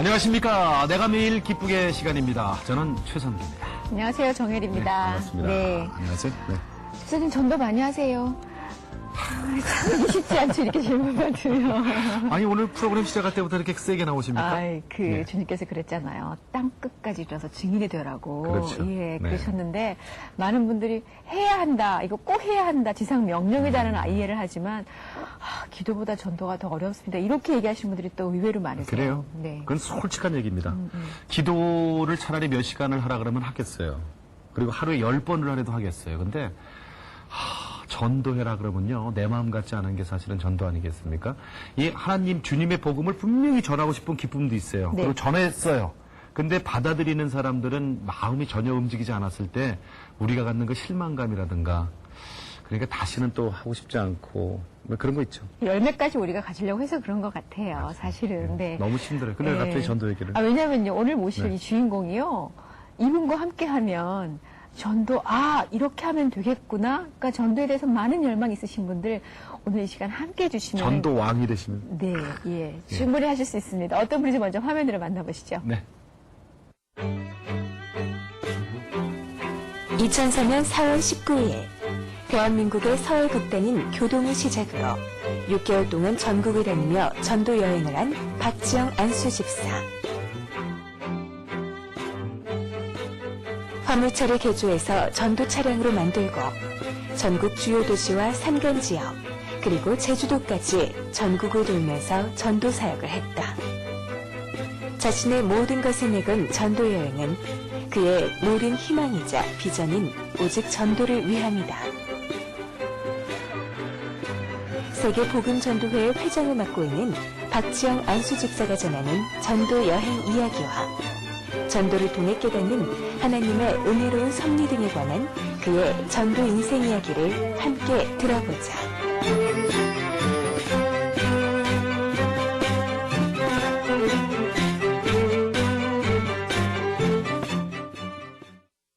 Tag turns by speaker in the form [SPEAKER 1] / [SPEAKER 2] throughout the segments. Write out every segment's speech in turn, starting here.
[SPEAKER 1] 안녕하십니까. 내가 매일 기쁘게 시간입니다. 저는 최선기입니다.
[SPEAKER 2] 안녕하세요. 정혜리입니다.
[SPEAKER 1] 네, 반갑습니다.
[SPEAKER 2] 네.
[SPEAKER 1] 안녕하세요. 네.
[SPEAKER 2] 집사님 전도 많이 하세요. 참 쉽지 않죠. 이렇게 질문 받으면.
[SPEAKER 1] 아니, 오늘 프로그램 시작할 때부터 이렇게 세게 나오십니까?
[SPEAKER 2] 네. 주님께서 그랬잖아요. 땅 끝까지 이르러서 증인이 되라고.
[SPEAKER 1] 그렇죠.
[SPEAKER 2] 예,
[SPEAKER 1] 네.
[SPEAKER 2] 그러셨는데 많은 분들이 해야 한다. 이거 꼭 해야 한다. 지상 명령이다라는 이해를 하지만 기도보다 전도가 더 어렵습니다. 이렇게 얘기하시는 분들이 또 의외로 많으세요.
[SPEAKER 1] 그래요?
[SPEAKER 2] 네.
[SPEAKER 1] 그건 솔직한 얘기입니다. 기도를 차라리 몇 시간을 하라 그러면 하겠어요. 그리고 하루에 10번을 하래도 하겠어요. 근데 전도해라 그러면요. 내 마음 같지 않은 게 사실은 전도 아니겠습니까? 이 하나님 주님의 복음을 분명히 전하고 싶은 기쁨도 있어요.
[SPEAKER 2] 네.
[SPEAKER 1] 그리고 전했어요. 근데 받아들이는 사람들은 마음이 전혀 움직이지 않았을 때 우리가 갖는 그 실망감이라든가 그러니까 다시는 또 하고 싶지 않고 뭐 그런 거 있죠.
[SPEAKER 2] 열매까지 우리가 가지려고 해서 그런 것 같아요. 사실은. 네.
[SPEAKER 1] 너무 힘들어요. 근데
[SPEAKER 2] 네.
[SPEAKER 1] 갑자기 전도 얘기를.
[SPEAKER 2] 왜냐면요. 오늘 모실
[SPEAKER 1] 네.
[SPEAKER 2] 이 주인공이요. 이분과 함께 하면 전도, 이렇게 하면 되겠구나. 그러니까 전도에 대해서 많은 열망이 있으신 분들 오늘 이 시간 함께 해주시면.
[SPEAKER 1] 전도 왕이 되시면.
[SPEAKER 2] 네, 예. 충분히 하실 수 있습니다. 어떤 분인지 먼저 화면으로 만나보시죠.
[SPEAKER 1] 네.
[SPEAKER 3] 2004년 4월 19일 대한민국의 서해 북단인 교동을 시작으로 6개월 동안 전국을 다니며 전도 여행을 한 박지영 안수집사. 화물차를 개조해서 전도 차량으로 만들고 전국 주요 도시와 산간 지역 그리고 제주도까지 전국을 돌면서 전도 사역을 했다. 자신의 모든 것을 내건 전도 여행은 그의 모든 희망이자 비전인 오직 전도를 위함이다. 세계 복음전도회의 회장을 맡고 있는 박지영 안수집사가 전하는 전도 여행 이야기와 전도를 통해 깨닫는 하나님의 은혜로운 섭리 등에 관한 그의 전도 인생 이야기를 함께 들어보자.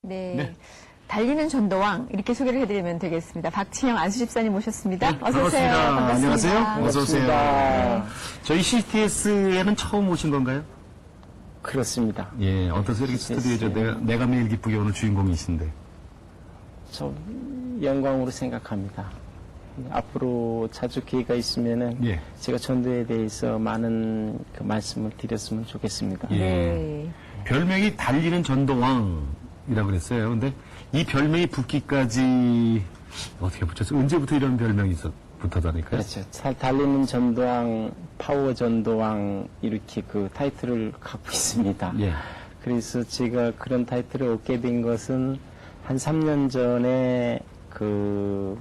[SPEAKER 2] 네. 달리는 전도왕 이렇게 소개를 해드리면 되겠습니다. 박지영 안수집사님 모셨습니다.
[SPEAKER 1] 네,
[SPEAKER 2] 어서 오세요. 반갑습니다.
[SPEAKER 1] 안녕하세요. 어서 오세요. 저희 CTS에는 처음 오신 건가요?
[SPEAKER 4] 그렇습니다.
[SPEAKER 1] 예, 어떠세요? 이렇게 스튜디오에 내가 매일 기쁘게 오늘 주인공이신데.
[SPEAKER 4] 저 영광으로 생각합니다. 앞으로 자주 기회가 있으면은
[SPEAKER 1] 예.
[SPEAKER 4] 제가 전도에 대해서 많은 그 말씀을 드렸으면 좋겠습니다.
[SPEAKER 1] 예.
[SPEAKER 2] 네.
[SPEAKER 1] 별명이 달리는 전도왕이라고 그랬어요. 근데 이 별명이 붙기까지 어떻게 붙였어요? 언제부터 이런 별명이 붙었다니까요?
[SPEAKER 4] 그렇죠. 달리는 전도왕, 파워 전도왕 이렇게 그 타이틀을 갖고 있습니다.
[SPEAKER 1] 예.
[SPEAKER 4] 그래서 제가 그런 타이틀을 얻게 된 것은 한 3년 전에 그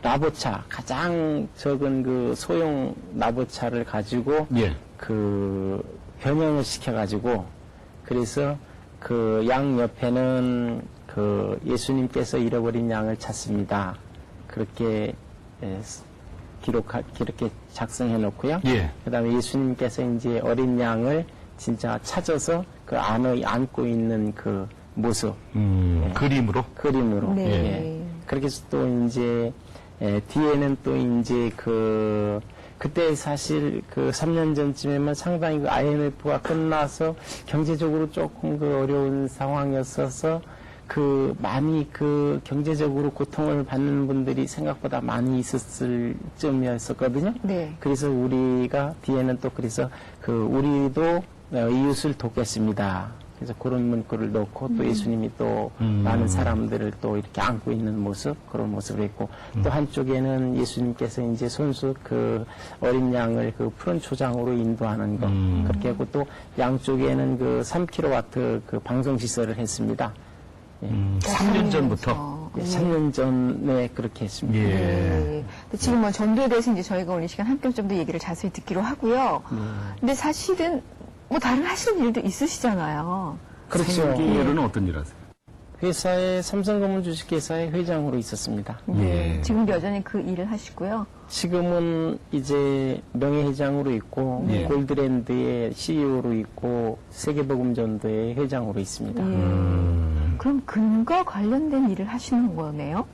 [SPEAKER 4] 라보차 가장 적은 그 소형 라보차를 가지고
[SPEAKER 1] 예.
[SPEAKER 4] 그 변형을 시켜가지고 그래서 그 양 옆에는 그 예수님께서 잃어버린 양을 찾습니다. 그렇게 그렇게 작성해 놓고요.
[SPEAKER 1] 예.
[SPEAKER 4] 그다음에 예수님께서 이제 어린 양을 진짜 찾아서 그 안에 안고 있는 그 모습
[SPEAKER 1] 그림으로?
[SPEAKER 4] 그림으로.
[SPEAKER 2] 네.
[SPEAKER 4] 예. 그렇게 해서 또 이제 뒤에는 또 이제 그때 사실 그 3년 전쯤에만 상당히 그 IMF가 끝나서 경제적으로 조금 그 어려운 상황이었어서 그 많이 그 경제적으로 고통을 받는 분들이 생각보다 많이 있었을 쯤이었었거든요.
[SPEAKER 2] 네.
[SPEAKER 4] 그래서 우리가 뒤에는 또 그래서 그 우리도 이웃을 돕겠습니다. 그래서 그런 문구를 넣고 또 예수님이 또 많은 사람들을 또 이렇게 안고 있는 모습, 그런 모습을 했고 또 한쪽에는 예수님께서 이제 손수 그 어린 양을 그 푸른 초장으로 인도하는 것 그렇게 하고 또 양쪽에는 그 3kW 그 방송 시설을 했습니다. 예.
[SPEAKER 1] 3년 전부터?
[SPEAKER 4] 예, 3년 전에 그렇게 했습니다.
[SPEAKER 1] 예.
[SPEAKER 2] 네. 근데 지금 뭐 전도에 대해서 이제 저희가 오늘 이 시간 함께 좀 더 얘기를 자세히 듣기로 하고요. 근데 사실은 뭐 다른 하시는 일도 있으시잖아요.
[SPEAKER 4] 그렇죠.
[SPEAKER 1] 생계로는 어떤 일 하세요?
[SPEAKER 4] 회사에 삼성건물 주식회사의 회장으로 있었습니다.
[SPEAKER 1] 예.
[SPEAKER 2] 지금 여전히 그 일을 하시고요.
[SPEAKER 4] 지금은 이제 명예회장으로 있고
[SPEAKER 1] 예.
[SPEAKER 4] 골드랜드의 CEO로 있고 세계복음전도의 회장으로 있습니다.
[SPEAKER 2] 그럼 근거 관련된 일을 하시는 거네요?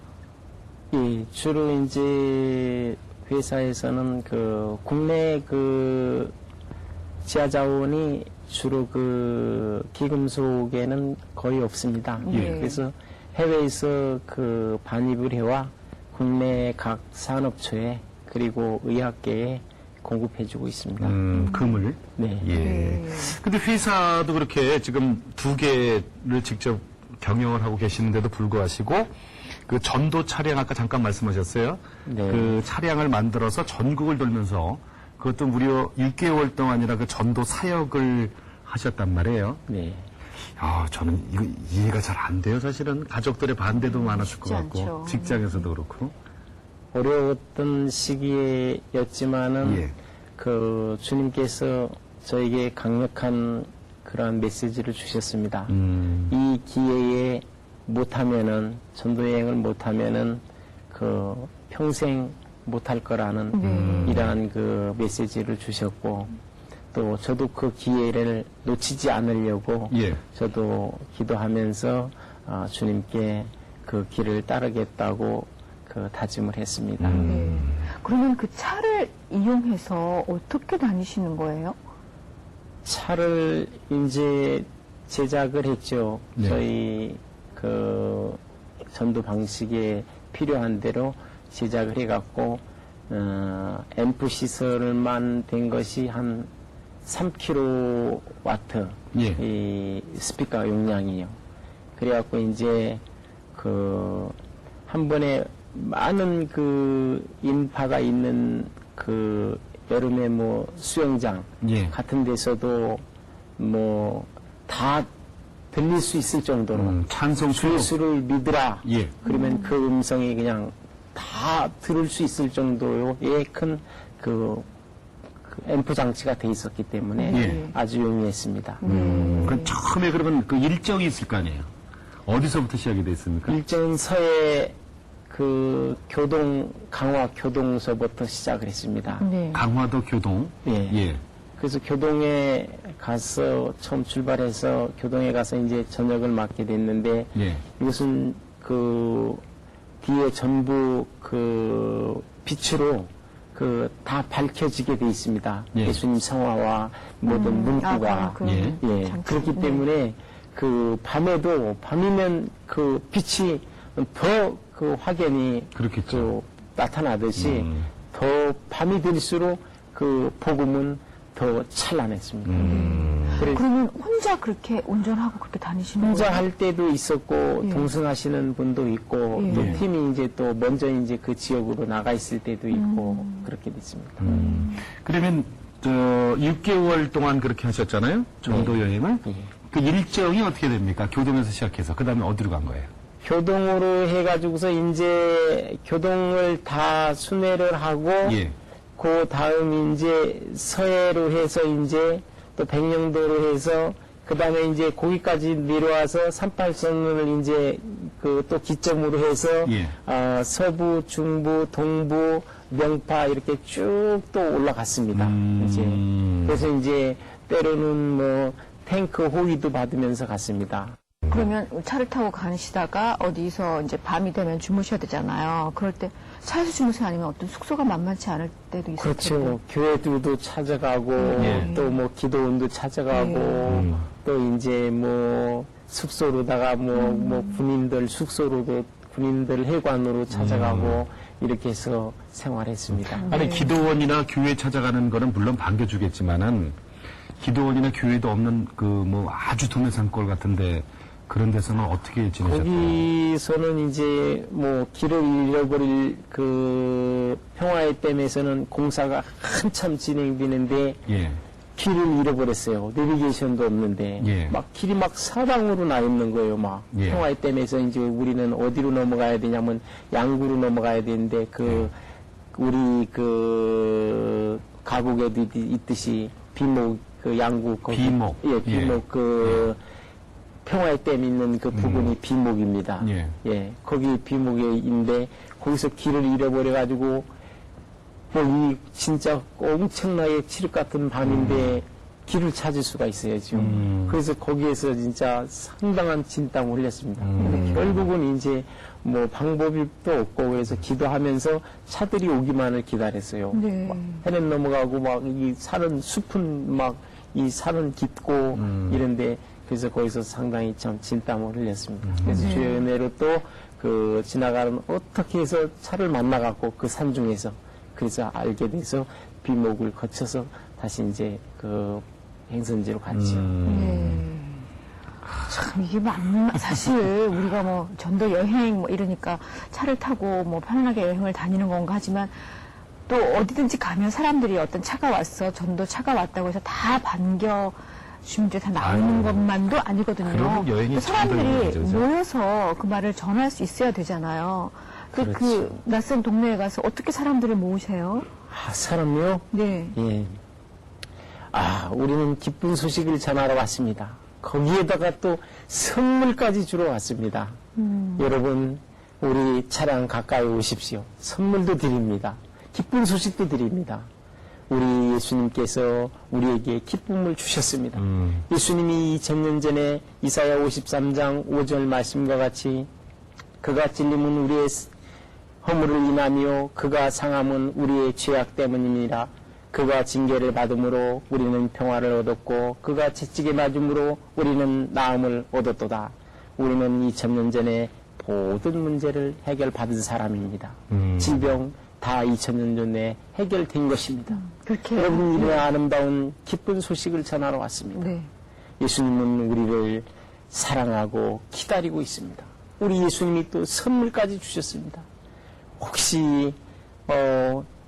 [SPEAKER 4] 예, 주로 이제 회사에서는 그 국내 그 지하 자원이 주로 그 기금속에는 거의 없습니다.
[SPEAKER 2] 예.
[SPEAKER 4] 그래서 해외에서 그 반입을 해와 국내 각 산업초에 그리고 의학계에 공급해주고 있습니다.
[SPEAKER 1] 금을.
[SPEAKER 4] 네.
[SPEAKER 1] 예.
[SPEAKER 2] 네.
[SPEAKER 1] 근데 회사도 그렇게 지금 2개를 직접 경영을 하고 계시는데도 불구하시고 그 전도 차량 아까 잠깐 말씀하셨어요.
[SPEAKER 4] 네.
[SPEAKER 1] 그 차량을 만들어서 전국을 돌면서 그것도 무려 6개월 동안이나 그 전도 사역을 하셨단 말이에요.
[SPEAKER 4] 네.
[SPEAKER 1] 아, 저는 이거 이해가 잘 안 돼요. 사실은 가족들의 반대도 많았을 것
[SPEAKER 2] 쉽지
[SPEAKER 1] 같고
[SPEAKER 2] 않죠.
[SPEAKER 1] 직장에서도 그렇고.
[SPEAKER 4] 어려웠던 시기였지만은
[SPEAKER 1] 예.
[SPEAKER 4] 그 주님께서 저에게 강력한 그러한 메시지를 주셨습니다. 이 기회에 못하면은 전도 여행을 못하면은 그 평생 못할 거라는 이러한 그 메시지를 주셨고 또 저도 그 기회를 놓치지 않으려고
[SPEAKER 1] 예.
[SPEAKER 4] 저도 기도하면서 주님께 그 길을 따르겠다고 그 다짐을 했습니다.
[SPEAKER 2] 네. 그러면 그 차를 이용해서 어떻게 다니시는 거예요?
[SPEAKER 4] 차를 이제 제작을 했죠.
[SPEAKER 1] 네.
[SPEAKER 4] 저희 그 전도 방식에 필요한 대로 제작을 해갖고 앰프 시설만 된 것이 한 3kW
[SPEAKER 1] 예.
[SPEAKER 4] 이 스피커 용량이요. 그래갖고 이제 그 한 번에 많은 그 인파가 있는 그 여름에 뭐 수영장
[SPEAKER 1] 예.
[SPEAKER 4] 같은 데서도 뭐 다 들릴 수 있을 정도로
[SPEAKER 1] 찬송
[SPEAKER 4] 주 예수를 믿으라.
[SPEAKER 1] 예.
[SPEAKER 4] 그러면 그 음성이 그냥 다 들을 수 있을 정도의 큰 그 앰프 장치가 돼 있었기 때문에
[SPEAKER 1] 예.
[SPEAKER 4] 아주 용이했습니다.
[SPEAKER 1] 그 처음에 그러면 그 일정이 있을 거 아니에요. 어디서부터 시작이 됐습니까?
[SPEAKER 4] 일정 서해 그 교동 강화 교동서부터 시작을 했습니다.
[SPEAKER 2] 네.
[SPEAKER 1] 강화도 교동.
[SPEAKER 4] 예.
[SPEAKER 1] 예.
[SPEAKER 4] 그래서 교동에 가서 처음 출발해서 교동에 가서 이제 저녁을 맡게 됐는데
[SPEAKER 1] 예.
[SPEAKER 4] 이것은 그 뒤에 전부 그 빛으로 그 다 밝혀지게 돼 있습니다.
[SPEAKER 1] 예.
[SPEAKER 4] 예수님 성화와 모든 문구가
[SPEAKER 2] 그
[SPEAKER 4] 예.
[SPEAKER 2] 장치.
[SPEAKER 4] 그렇기 때문에 그 밤이면 그 빛이 더 그 확연히
[SPEAKER 1] 그렇겠죠.
[SPEAKER 4] 그 나타나듯이 더 밤이 될수록 그 복음은 더 찬란했습니다. 그래서
[SPEAKER 2] 그러면 혼자 그렇게 운전하고 그렇게 다니시는
[SPEAKER 4] 혼자
[SPEAKER 2] 거예요?
[SPEAKER 4] 할 때도 있었고
[SPEAKER 2] 예.
[SPEAKER 4] 동승하시는 분도 있고
[SPEAKER 2] 예.
[SPEAKER 4] 또 팀이 이제 또 먼저 이제 그 지역으로 나가 있을 때도 있고 그렇게 됐습니다.
[SPEAKER 1] 그러면 저 6개월 동안 그렇게 하셨잖아요. 전도 여행을.
[SPEAKER 4] 예.
[SPEAKER 1] 그 일정이 어떻게 됩니까? 교동에서 시작해서 그다음에 어디로 간 거예요?
[SPEAKER 4] 교동으로 해가지고서 이제 교동을 다 순회를 하고
[SPEAKER 1] 예.
[SPEAKER 4] 그 다음 이제 서해로 해서 이제 또 백령도로 해서 그 다음에 이제 거기까지 내려와서 38선을 이제 그 또 기점으로 해서
[SPEAKER 1] 예.
[SPEAKER 4] 서부, 중부, 동부, 명파 이렇게 쭉 또 올라갔습니다. 이제 그래서 이제 때로는 뭐 탱크 호위도 받으면서 갔습니다.
[SPEAKER 2] 그러면 차를 타고 가시다가 어디서 이제 밤이 되면 주무셔야 되잖아요. 그럴 때 차에서 주무세요? 아니면 어떤 숙소가 만만치 않을 때도 있을
[SPEAKER 4] 그렇죠.
[SPEAKER 2] 텐데.
[SPEAKER 4] 교회들도 찾아가고
[SPEAKER 1] 예.
[SPEAKER 4] 또 뭐 기도원도 찾아가고 또 이제 뭐 숙소로다가 뭐 군인들 숙소로도 군인들 해관으로 찾아가고 이렇게 해서 생활했습니다.
[SPEAKER 1] 아니 기도원이나 교회 찾아가는 거는 물론 반겨주겠지만은 기도원이나 교회도 없는 그 뭐 아주 도매 산골 같은데 그런 데서는 어떻게 지내셨어요?
[SPEAKER 4] 거기서는 이제 뭐 길을 잃어버릴 그 평화의 댐에서는 공사가 한참 진행되는데
[SPEAKER 1] 예.
[SPEAKER 4] 길을 잃어버렸어요. 내비게이션도 없는데
[SPEAKER 1] 예.
[SPEAKER 4] 막 길이 막 사방으로 나 있는 거예요. 막
[SPEAKER 1] 예.
[SPEAKER 4] 평화의 댐에서 이제 우리는 어디로 넘어가야 되냐면 양구로 넘어가야 되는데 그 우리 그 가곡에도 있듯이 비목 그 양구 거기
[SPEAKER 1] 비목.
[SPEAKER 4] 예 비목
[SPEAKER 1] 예.
[SPEAKER 4] 그 평화의 댐 있는 그 부분이 비목입니다.
[SPEAKER 1] 예.
[SPEAKER 4] 거기 비목에 있는데 거기서 길을 잃어버려 가지고 뭐 이 진짜 엄청나게 칠흑 같은 밤인데 길을 찾을 수가 있어요 지금. 그래서 거기에서 진짜 상당한 진땀을 흘렸습니다. 근데 결국은 이제 뭐 방법이 또 없고 그래서 기도하면서 차들이 오기만을 기다렸어요.
[SPEAKER 2] 네.
[SPEAKER 4] 해는 넘어가고 막 이 산은 숲은 막 이 산은 깊고 이런데 그래서 거기서 상당히 참 진땀을 흘렸습니다. 그래서 주의 은혜로 또 그 지나가는 어떻게 해서 차를 만나갖고 그 산 중에서 그래서 알게 돼서 비목을 거쳐서 다시 이제 그 행선지로 갔죠.
[SPEAKER 2] 참 이게 사실 우리가 뭐 전도 여행 뭐 이러니까 차를 타고 뭐 편안하게 여행을 다니는 건가 하지만 또 어디든지 가면 사람들이 어떤 차가 왔어 전도 차가 왔다고 해서 다 반겨 주민들이 다 나오는 것만도 아니거든요.
[SPEAKER 1] 그러면 여행이
[SPEAKER 2] 또 사람들이
[SPEAKER 1] 참 별로 그죠?
[SPEAKER 2] 모여서 그 말을 전할 수 있어야 되잖아요. 그 낯선 동네에 가서 어떻게 사람들을 모으세요?
[SPEAKER 4] 아, 사람요?
[SPEAKER 2] 네.
[SPEAKER 4] 예. 아, 우리는 기쁜 소식을 전하러 왔습니다. 거기에다가 또 선물까지 주러 왔습니다. 여러분, 우리 차량 가까이 오십시오. 선물도 드립니다. 기쁜 소식도 드립니다. 우리 예수님께서 우리에게 기쁨을 주셨습니다. 예수님이 2000년 전에 이사야 53장 5절 말씀과 같이 그가 찔림은 우리의 허물을 인하며 그가 상함은 우리의 죄악 때문이니라. 그가 징계를 받음으로 우리는 평화를 얻었고 그가 채찍에 맞음으로 우리는 나음을 얻었도다. 우리는 2000년 전에 모든 문제를 해결받은 사람입니다. 질병 다 2000년 전에 해결된 것입니다.
[SPEAKER 2] 그렇게
[SPEAKER 4] 여러분 이런 아름다운 기쁜 소식을 전하러 왔습니다.
[SPEAKER 2] 네.
[SPEAKER 4] 예수님은 우리를 사랑하고 기다리고 있습니다. 우리 예수님이 또 선물까지 주셨습니다. 혹시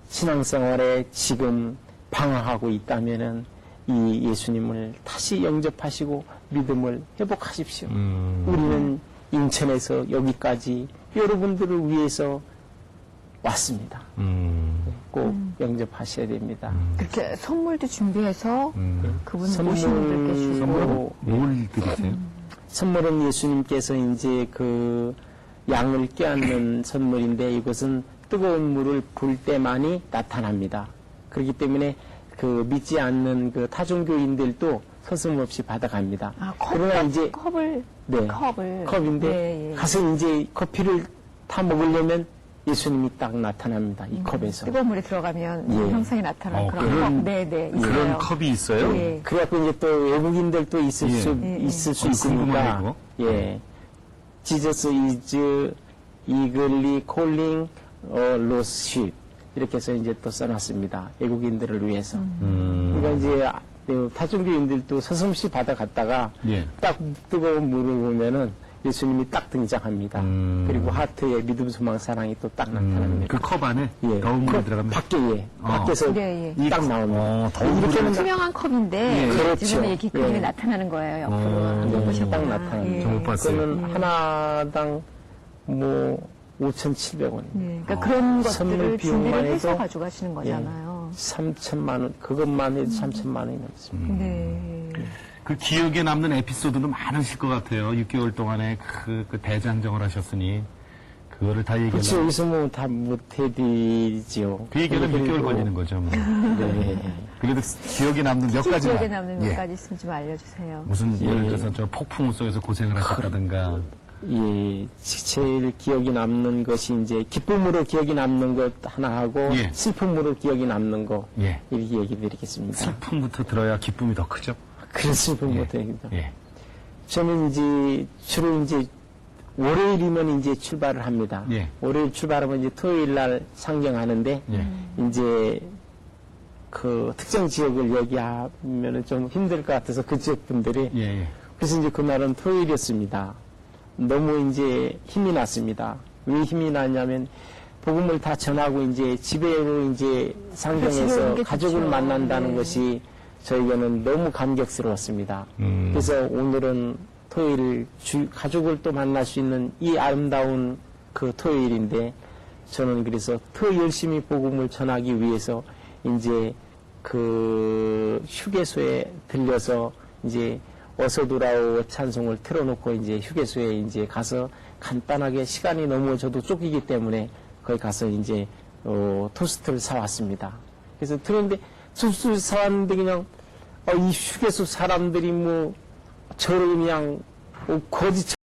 [SPEAKER 4] 신앙생활에 지금 방황하고 있다면은 이 예수님을 다시 영접하시고 믿음을 회복하십시오. 우리는 인천에서 여기까지 여러분들을 위해서 왔습니다. 꼭 영접하셔야 됩니다.
[SPEAKER 2] 그렇게 선물도 준비해서 그분
[SPEAKER 4] 선물-
[SPEAKER 2] 오신 분들께 주시고
[SPEAKER 4] 선물로
[SPEAKER 1] 뭘 드리세요?
[SPEAKER 4] 선물은 예수님께서 이제 그 양을 껴안는 선물인데 이것은 뜨거운 물을 부을 때만이 나타납니다. 그렇기 때문에 그 믿지 않는 그 타종교인들도 서슴없이 받아갑니다. 그러나 이제
[SPEAKER 2] 컵을
[SPEAKER 4] 네, 컵인데
[SPEAKER 2] 네, 예.
[SPEAKER 4] 가서 이제 커피를 타 먹으려면 예수님이 딱 나타납니다. 이 컵에서.
[SPEAKER 2] 뜨거운 물에 들어가면
[SPEAKER 4] 예.
[SPEAKER 2] 형상이 나타나는 그런
[SPEAKER 1] 그런-
[SPEAKER 2] 컵. 네네 있어요.
[SPEAKER 1] 그런 컵이 있어요?
[SPEAKER 2] 예.
[SPEAKER 4] 그래갖고 이제 또 외국인들도 있을
[SPEAKER 1] 예.
[SPEAKER 4] 수
[SPEAKER 2] 예.
[SPEAKER 4] 있을 수
[SPEAKER 1] 궁금하네,
[SPEAKER 4] 있으니까
[SPEAKER 1] 그거.
[SPEAKER 4] 예, Jesus is eagerly calling lost sheep 이렇게 해서 이제 또 써놨습니다. 외국인들을 위해서. 그러니까 이제 타종교인들도 서슴없이 받아갔다가
[SPEAKER 1] 예.
[SPEAKER 4] 딱 뜨거운 물을 보면은 예수님이 딱 등장합니다. 그리고 하트에 믿음, 소망, 사랑이 또 딱 나타납니다.
[SPEAKER 1] 그 컵 안에
[SPEAKER 4] 예.
[SPEAKER 1] 더운 물이
[SPEAKER 4] 그
[SPEAKER 1] 들어가면
[SPEAKER 4] 밖에 밖에서
[SPEAKER 2] 네, 예.
[SPEAKER 4] 딱 나옵니다.
[SPEAKER 1] 더운
[SPEAKER 4] 이렇게
[SPEAKER 1] 물이
[SPEAKER 4] 하면
[SPEAKER 2] 투명한 컵인데
[SPEAKER 1] 예.
[SPEAKER 4] 그렇죠.
[SPEAKER 2] 지금 이렇게 그림이
[SPEAKER 4] 예.
[SPEAKER 2] 나타나는 거예요. 옆으로
[SPEAKER 1] 딱
[SPEAKER 2] 한번 보셨구나.
[SPEAKER 4] 나타납니다.
[SPEAKER 1] 저 못 봤어요.
[SPEAKER 4] 그거는 하나당 뭐 5,700원.
[SPEAKER 2] 네, 그러니까 그런
[SPEAKER 4] 선물
[SPEAKER 2] 것들을
[SPEAKER 4] 비용만
[SPEAKER 2] 준비를 해서
[SPEAKER 4] 해도
[SPEAKER 2] 가져가시는 거잖아요.
[SPEAKER 4] 3천만 원, 그것만 해도 3천만 원이 넘습니다.
[SPEAKER 2] 네.
[SPEAKER 1] 그 기억에 남는 에피소드는 많으실 것 같아요. 6개월 동안에 그 대장정을 하셨으니 그거를 다
[SPEAKER 4] 그렇죠.
[SPEAKER 1] 얘기하면
[SPEAKER 4] 여기서 뭐 다 못해드리죠.
[SPEAKER 1] 그 얘기는 6개월 걸리는 거죠. 뭐.
[SPEAKER 4] 네.
[SPEAKER 1] 그래도 기억에 남는 몇 가지
[SPEAKER 2] 기억에 남는 몇 가지 있으면 좀 알려주세요.
[SPEAKER 1] 무슨 예를 들어서 저 폭풍 속에서 고생을 하셨다든가
[SPEAKER 4] 예, 제일 기억이 남는 것이 이제 기쁨으로 기억이 남는 것 하나 하고
[SPEAKER 1] 예.
[SPEAKER 4] 슬픔으로 기억이 남는 거
[SPEAKER 1] 예.
[SPEAKER 4] 이렇게 얘기 드리겠습니다.
[SPEAKER 1] 슬픔부터 들어야 기쁨이 더 크죠.
[SPEAKER 4] 그런 슬픔부터 얘기입니다.
[SPEAKER 1] 예.
[SPEAKER 4] 저는 이제 주로 이제 월요일이면 이제 출발을 합니다.
[SPEAKER 1] 예.
[SPEAKER 4] 월요일 출발하면 이제 토요일 날 상경하는데
[SPEAKER 1] 예.
[SPEAKER 4] 이제 그 특정 지역을 얘기하면은 좀 힘들 것 같아서 그 지역 분들이
[SPEAKER 1] 예. 예.
[SPEAKER 4] 그래서 이제 그날은 토요일이었습니다. 너무 이제 힘이 났습니다. 왜 힘이 났냐면 복음을 다 전하고 이제 집에로 이제
[SPEAKER 2] 집에 오는
[SPEAKER 4] 상경해서
[SPEAKER 2] 게
[SPEAKER 4] 가족을
[SPEAKER 2] 좋죠.
[SPEAKER 4] 만난다는
[SPEAKER 2] 네.
[SPEAKER 4] 것이 저희에게는 너무 감격스러웠습니다. 그래서 오늘은 토요일 가족을 또 만날 수 있는 이 아름다운 그 토요일인데 저는 그래서 더 열심히 복음을 전하기 위해서 이제 그 휴게소에 들려서 이제 어서 돌아오 찬송을 틀어놓고 이제 휴게소에 이제 가서 간단하게 시간이 너무 저도 쫓기기 때문에 거기 가서 이제 토스트를 사왔습니다. 그래서 들었는데 토스트를 사왔는데 그냥 이 휴게소 사람들이 뭐 저를 그냥 거지